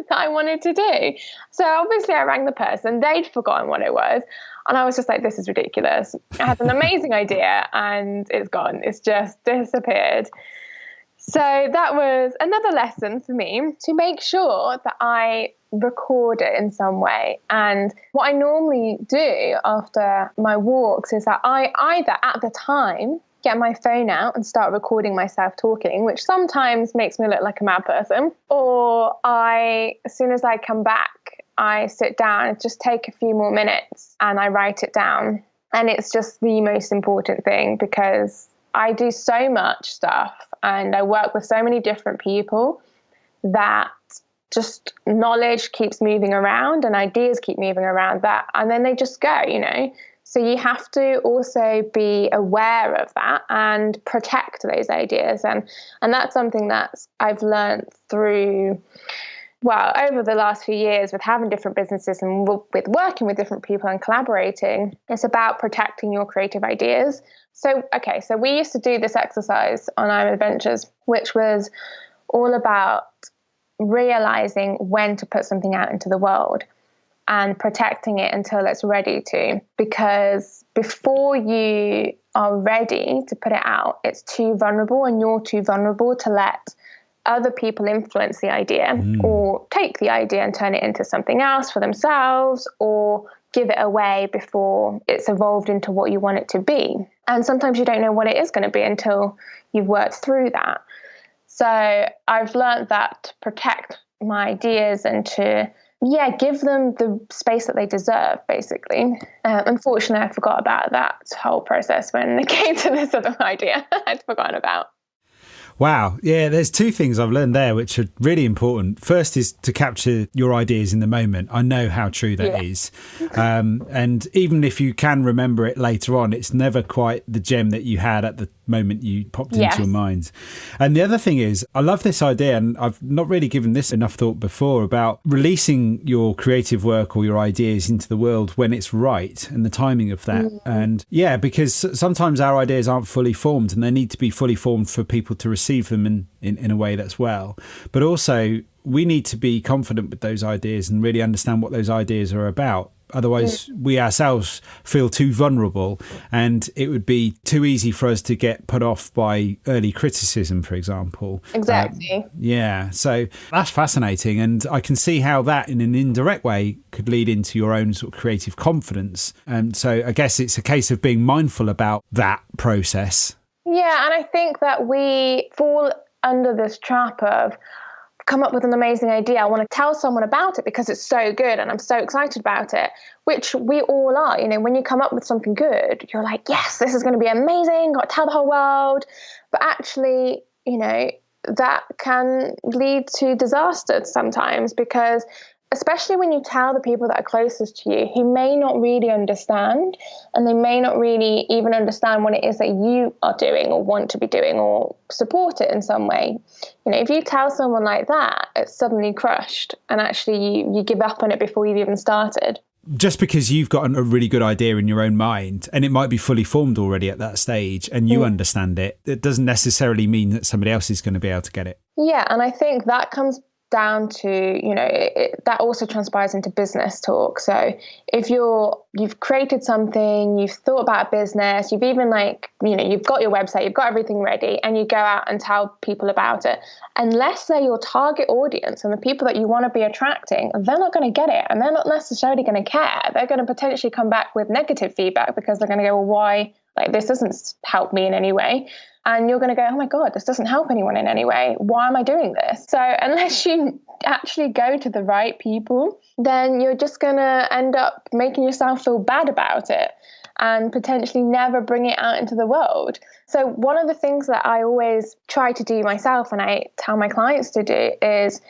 that I wanted to do. So obviously I rang the person, they'd forgotten what it was. And I was just like, this is ridiculous. I had an amazing idea and it's gone. It's just disappeared. So that was another lesson for me to make sure that I record it in some way. And what I normally do after my walks is that I either at the time get my phone out and start recording myself talking, which sometimes makes me look like a mad person, or as soon as I come back, I sit down and just take a few more minutes and I write it down. And it's just the most important thing because I do so much stuff and I work with so many different people that just knowledge keeps moving around and ideas keep moving around that. And then they just go, So you have to also be aware of that and protect those ideas. And that's something that I've learned through, over the last few years with having different businesses and with working with different people and collaborating. It's about protecting your creative ideas. So we used to do this exercise on I'm Adventures, which was all about realizing when to put something out into the world and protecting it until it's ready to. Because before you are ready to put it out, it's too vulnerable and you're too vulnerable to let other people influence the idea or take the idea and turn it into something else for themselves or give it away before it's evolved into what you want it to be. And sometimes you don't know what it is going to be until you've worked through that. So I've learned that to protect my ideas and to give them the space that they deserve, basically. Unfortunately, I forgot about that whole process when it came to this other idea I'd forgotten about. Wow. Yeah, there's two things I've learned there which are really important. First is to capture your ideas in the moment. I know how true that is. And even if you can remember it later on, it's never quite the gem that you had at the moment you popped into your mind. And the other thing is, I love this idea, and I've not really given this enough thought before, about releasing your creative work or your ideas into the world when it's right and the timing of that. And because sometimes our ideas aren't fully formed and they need to be fully formed for people to receive them in a way that's well. But also, we need to be confident with those ideas and really understand what those ideas are about. Otherwise, we ourselves feel too vulnerable and it would be too easy for us to get put off by early criticism, for example. Exactly. So that's fascinating. And I can see how that in an indirect way could lead into your own sort of creative confidence. And so I guess it's a case of being mindful about that process. Yeah, and I think that we fall under this trap of come up with an amazing idea. I want to tell someone about it because it's so good and I'm so excited about it, which we all are. When you come up with something good, you're like, yes, this is going to be amazing. Got to tell the whole world. But actually, that can lead to disaster sometimes because especially when you tell the people that are closest to you who may not really understand and they may not really even understand what it is that you are doing or want to be doing or support it in some way. If you tell someone like that, it's suddenly crushed and actually you give up on it before you've even started. Just because you've got a really good idea in your own mind and it might be fully formed already at that stage and you understand it, it doesn't necessarily mean that somebody else is going to be able to get it. Yeah, and I think that comes down to, that also transpires into business talk. So if you've created something, you've thought about a business, you've even you've got your website, you've got everything ready and you go out and tell people about it, unless they're your target audience and the people that you want to be attracting, they're not going to get it and they're not necessarily going to care. They're going to potentially come back with negative feedback because they're going to go, well, Like, this doesn't help me in any way. And you're going to go, oh my God, this doesn't help anyone in any way. Why am I doing this? So unless you actually go to the right people, then you're just going to end up making yourself feel bad about it and potentially never bring it out into the world. So one of the things that I always try to do myself, and I tell my clients to do, is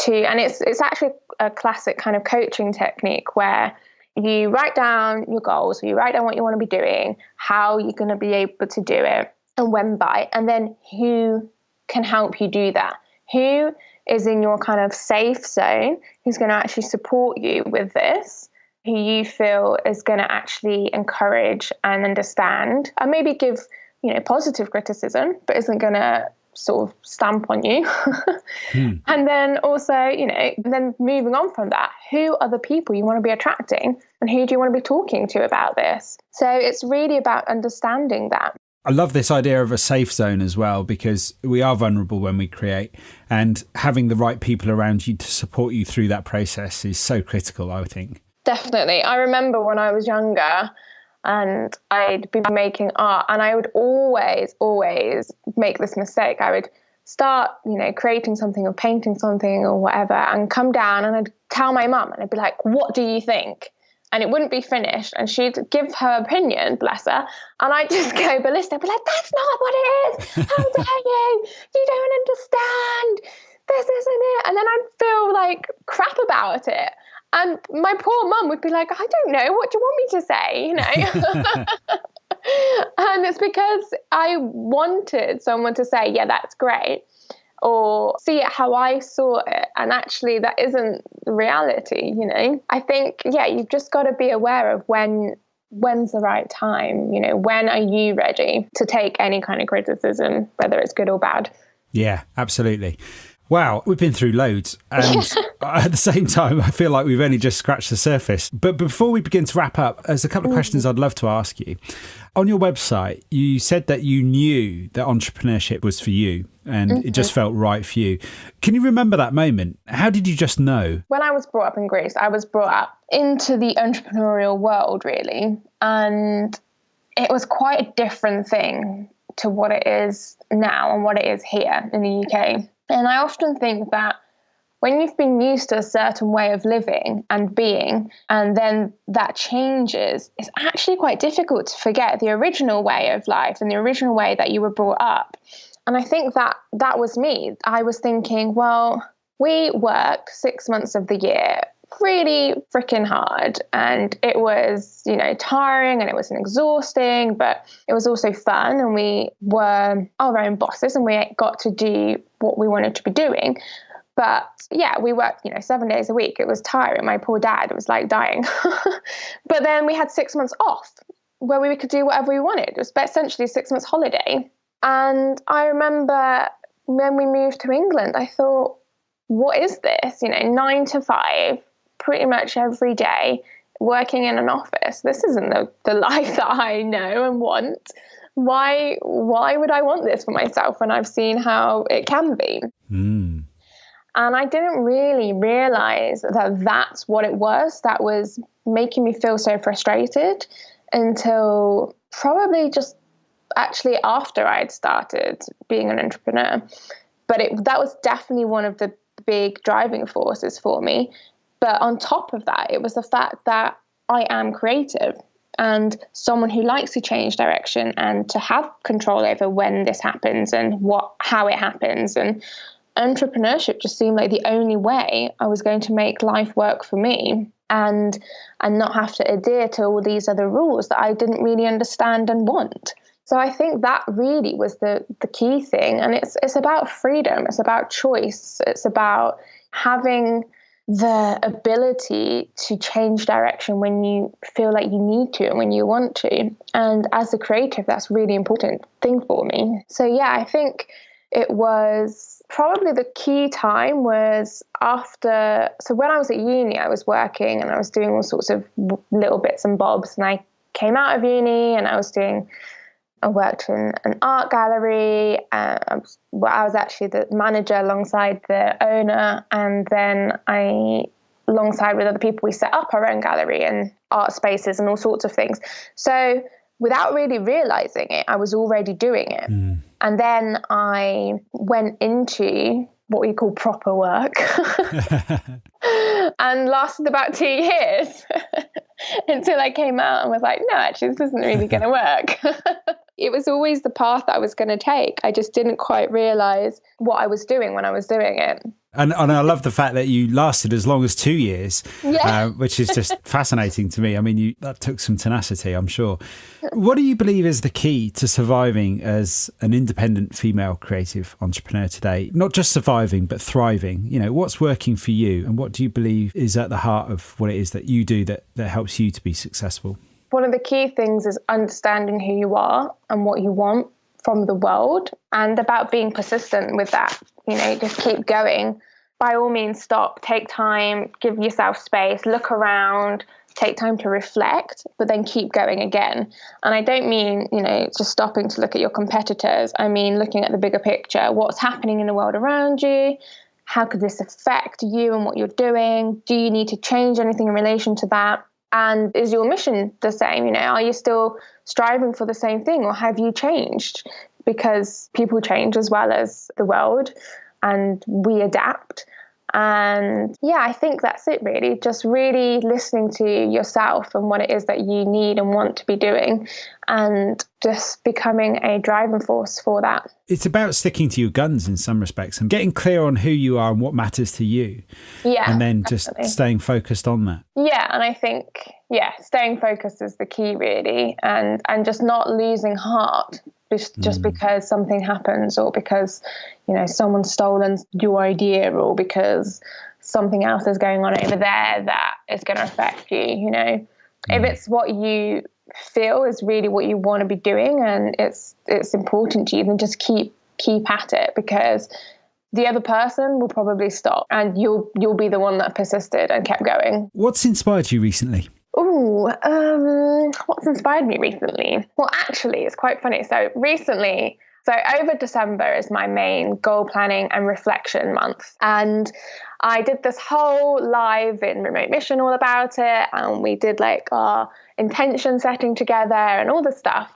and it's actually a classic kind of coaching technique where you write down your goals, you write down what you want to be doing, how you're going to be able to do it, and when by, and then who can help you do that. Who is in your kind of safe zone, who's going to actually support you with this, who you feel is going to actually encourage and understand, and maybe give, positive criticism, but isn't going to sort of stamp on you. And then also, then moving on from that, who are the people you want to be attracting and who do you want to be talking to about this? So it's really about understanding that. I love this idea of a safe zone as well, because we are vulnerable when we create, and having the right people around you to support you through that process is so critical, I think. Definitely. I remember when I was younger and I'd be making art, and I would always make this mistake. I would start, creating something or painting something or whatever, and come down and I'd tell my mum and I'd be like, what do you think? And it wouldn't be finished, and she'd give her opinion, bless her, and I'd just go ballistic. I'd be like, that's not what it is. How dare you? You don't understand. This isn't it. And then I'd feel like crap about it. And my poor mum would be like, I don't know. What do you want me to say? And it's because I wanted someone to say, yeah, that's great, or see it how I saw it. And actually that isn't the reality, I think, you've just got to be aware of when's the right time, when are you ready to take any kind of criticism, whether it's good or bad. Yeah, absolutely. Wow, we've been through loads, and at the same time, I feel like we've only just scratched the surface. But before we begin to wrap up, there's a couple of questions I'd love to ask you. On your website, you said that you knew that entrepreneurship was for you, and it just felt right for you. Can you remember that moment? How did you just know? When I was brought up in Greece, I was brought up into the entrepreneurial world, really, and it was quite a different thing to what it is now and what it is here in the UK. And I often think that when you've been used to a certain way of living and being, and then that changes, it's actually quite difficult to forget the original way of life and the original way that you were brought up. And I think that was me. I was thinking, well, we work 6 months of the year really freaking hard, and it was, tiring, and it was exhausting, but it was also fun, and we were our own bosses and we got to do what we wanted to be doing. But we worked, 7 days a week. It was tiring. My poor dad was like dying. But then we had 6 months off where we could do whatever we wanted. It was essentially a 6 months holiday. And I remember when we moved to England, I thought, what is this? 9 to 5, pretty much every day, working in an office. This isn't the life that I know and want. Why would I want this for myself when I've seen how it can be? And I didn't really realize that that's what it was that was making me feel so frustrated until probably just actually after I'd started being an entrepreneur. But that was definitely one of the big driving forces for me. But on top of that, it was the fact that I am creative and someone who likes to change direction and to have control over when this happens and how it happens. And entrepreneurship just seemed like the only way I was going to make life work for me and not have to adhere to all these other rules that I didn't really understand and want. So I think that really was the key thing. And it's about freedom. It's about choice. It's about having the ability to change direction when you feel like you need to and when you want to. And as a creative, that's a really important thing for me. So I think it was probably the key time was after. So when I was at uni, I was working and I was doing all sorts of little bits and bobs. And I came out of uni and I worked in an art gallery. I was actually the manager alongside the owner. And then alongside with other people, we set up our own gallery and art spaces and all sorts of things. So without really realizing it, I was already doing it. And then I went into what we call proper work and lasted about 2 years until I came out and was like, no, actually, this isn't really going to work. It was always the path that I was going to take. I just didn't quite realize what I was doing when I was doing it. And I love the fact that you lasted as long as 2 years, which is just fascinating to me. I mean, that took some tenacity, I'm sure. What do you believe is the key to surviving as an independent female creative entrepreneur today? Not just surviving, but thriving. You know, what's working for you, and what do you believe is at the heart of what it is that you do that helps you to be successful? One of the key things is understanding who you are and what you want from the world, and about being persistent with that. You know, just keep going. By all means, stop, take time, give yourself space, look around, take time to reflect, but then keep going again. And I don't mean, you know, just stopping to look at your competitors. I mean, looking at the bigger picture, what's happening in the world around you. How could this affect you and what you're doing? Do you need to change anything in relation to that? And is your mission the same? You know, are you still striving for the same thing, or have you changed? Because people change as well as the world, and we adapt. And yeah, I think that's it really. Just really listening to yourself and what it is that you need and want to be doing, and just becoming a driving force for that. It's about sticking to your guns in some respects and getting clear on who you are and what matters to you. Yeah. And then definitely. Just staying focused on that. Yeah. And I think, staying focused is the key really. And just not losing heart just because something happens, or because, you know, someone's stolen your idea, or because something else is going on over there that is going to affect you. You know, if it's what you feel is really what you want to be doing and it's important to you, then just keep at it, because the other person will probably stop and you'll be the one that persisted and kept going. What's inspired you recently? What's inspired me recently? Well, actually, it's quite funny. So over December is my main goal planning and reflection month. And I did this whole live in Remote Mission all about it. And we did like our intention setting together and all this stuff.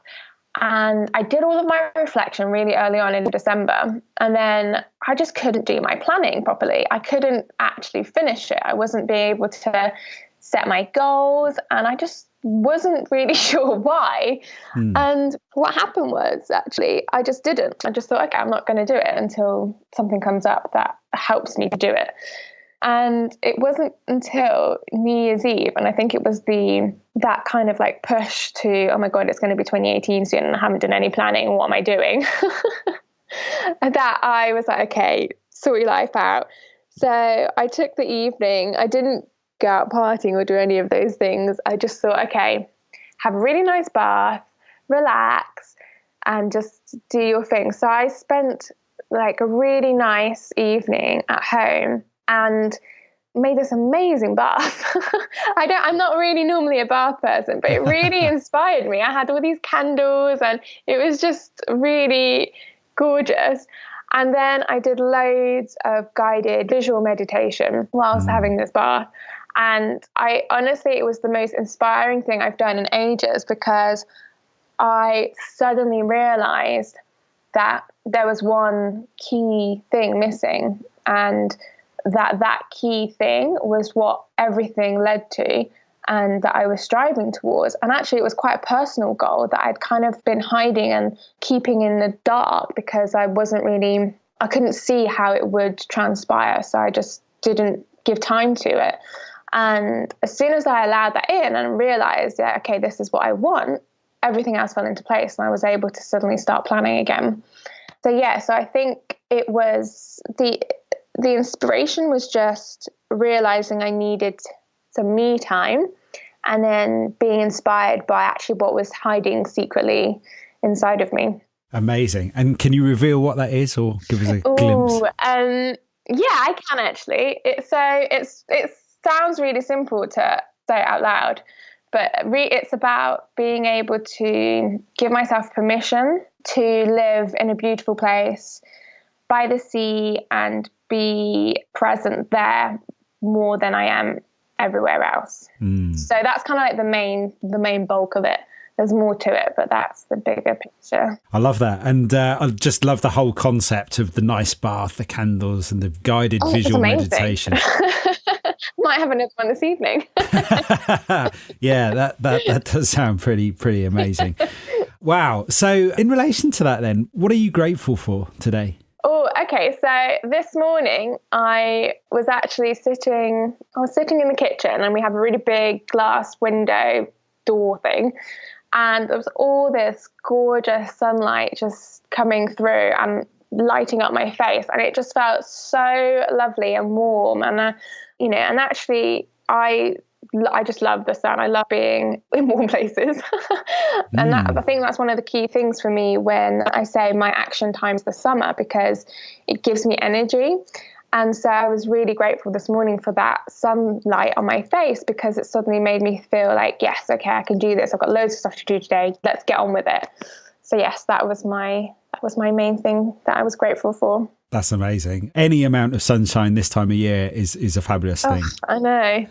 And I did all of my reflection really early on in December. And then I just couldn't do my planning properly. I couldn't actually finish it. I wasn't being able to set my goals, and I just wasn't really sure why. And what happened was, actually, I just didn't. I just thought, okay, I'm not going to do it until something comes up that helps me to do it. And it wasn't until New Year's Eve, and I think it was that kind of like push to, oh my God, it's going to be 2018 soon and I haven't done any planning. What am I doing? That I was like, okay, sort your life out. So I took the evening. I didn't go out partying or do any of those things. I just thought, okay, have a really nice bath, relax, and just do your thing. So I spent like a really nice evening at home and made this amazing bath. I'm not really normally a bath person, but it really inspired me. I had all these candles and it was just really gorgeous. And then I did loads of guided visual meditation whilst having this bath. And it was the most inspiring thing I've done in ages, because I suddenly realized that there was one key thing missing, and that key thing was what everything led to and that I was striving towards. And actually, it was quite a personal goal that I'd kind of been hiding and keeping in the dark, because I couldn't see how it would transpire. So I just didn't give time to it. And as soon as I allowed that in and realized, okay, this is what I want, everything else fell into place and I was able to suddenly start planning again. So I think it was the inspiration was just realizing I needed some me time, and then being inspired by actually what was hiding secretly inside of me. Amazing. And can you reveal what that is, or give us a glimpse? I can actually. It sounds really simple to say out loud, but it's about being able to give myself permission to live in a beautiful place by the sea and be present there more than I am everywhere else. So that's kind of like the main bulk of it. there's more to it, but that's the bigger picture. I love that. And I just love the whole concept of the nice bath, the candles and the guided visual meditation. Might have another one this evening. Yeah, that does sound pretty amazing. Wow. So in relation to that then, what are you grateful for today? Oh, okay. So this morning I was sitting in the kitchen, and we have a really big glass window door thing. And there was all this gorgeous sunlight just coming through and lighting up my face. And it just felt so lovely and warm. And, and actually I just love the sun. I love being in warm places. And I think that's one of the key things for me when I say my action time's the summer, because it gives me energy. And so I was really grateful this morning for that sunlight on my face, because it suddenly made me feel like, yes, okay, I can do this. I've got loads of stuff to do today. Let's get on with it. So yes, that was my main thing that I was grateful for. That's amazing. Any amount of sunshine this time of year is a fabulous thing. I know.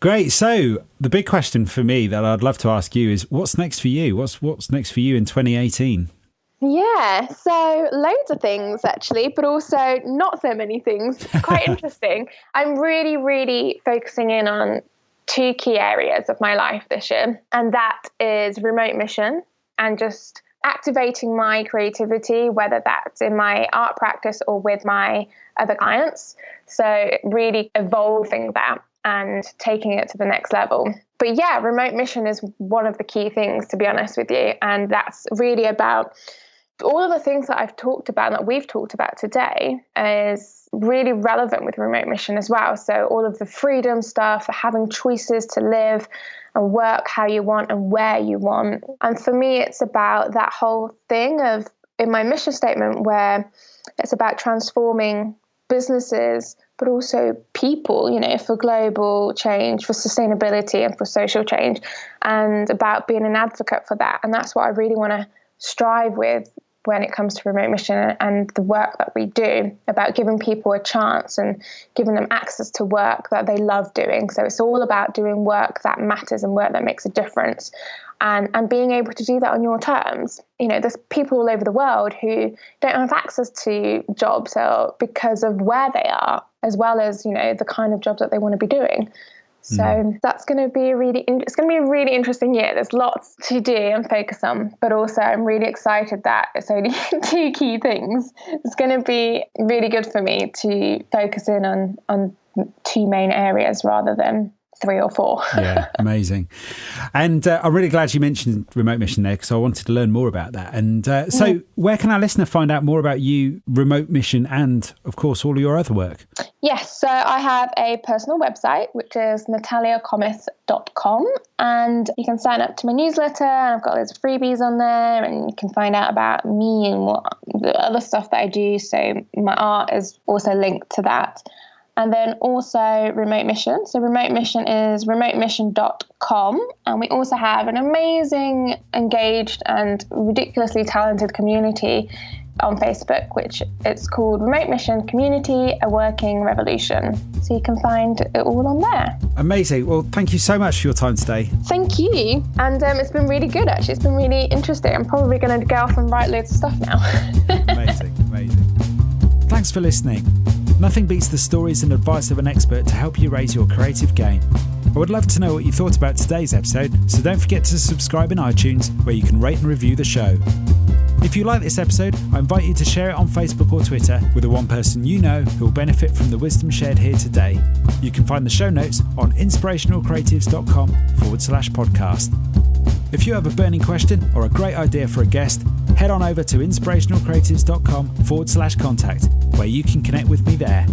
Great. So the big question for me that I'd love to ask you is, what's next for you? What's next for you in 2018? Yeah, so loads of things actually, but also not so many things. Quite interesting. I'm really, really focusing in on 2 key areas of my life this year, and that is remote mission and just activating my creativity, whether that's in my art practice or with my other clients. So really evolving that and taking it to the next level. But yeah, remote mission is one of the key things, to be honest with you. And that's really about all of the things that I've talked about, that we've talked about today, is really relevant with remote mission as well. So all of the freedom stuff, having choices to live and work how you want and where you want. And for me, it's about that whole thing of, in my mission statement, where it's about transforming businesses, but also people, for global change, for sustainability and for social change, and about being an advocate for that. And that's what I really want to strive with when it comes to remote mission and the work that we do, about giving people a chance and giving them access to work that they love doing. So it's all about doing work that matters and work that makes a difference, and being able to do that on your terms. There's people all over the world who don't have access to jobs because of where they are, as well as, the kind of jobs that they want to be doing. So that's going to be it's going to be a really interesting year. There's lots to do and focus on, but also I'm really excited that it's only 2 key things. It's going to be really good for me to focus in on 2 main areas rather than 3 or 4. Yeah, amazing. And I'm really glad you mentioned remote mission there, because I wanted to learn more about that. And so where can our listener find out more about you, remote mission, and of course all of your other work? Yes, so I have a personal website, which is nataliakomis.com, and you can sign up to my newsletter, and I've got loads of freebies on there, and you can find out about me and what the other stuff that I do. So my art is also linked to that. And then also remote mission. So remote mission is remotemission.com. And we also have an amazing, engaged and ridiculously talented community on Facebook, which it's called Remote Mission Community, A Working Revolution. So you can find it all on there. Amazing. Well, thank you so much for your time today. Thank you. And it's been really good, actually. It's been really interesting. I'm probably going to go off and write loads of stuff now. Amazing. Thanks for listening. Nothing beats the stories and advice of an expert to help you raise your creative game. I would love to know what you thought about today's episode, so don't forget to subscribe in iTunes, where you can rate and review the show. If you like this episode, I invite you to share it on Facebook or Twitter with the one person you know who will benefit from the wisdom shared here today. You can find the show notes on inspirationalcreatives.com/podcast. If you have a burning question or a great idea for a guest, head on over to inspirationalcreatives.com/contact, where you can connect with me there.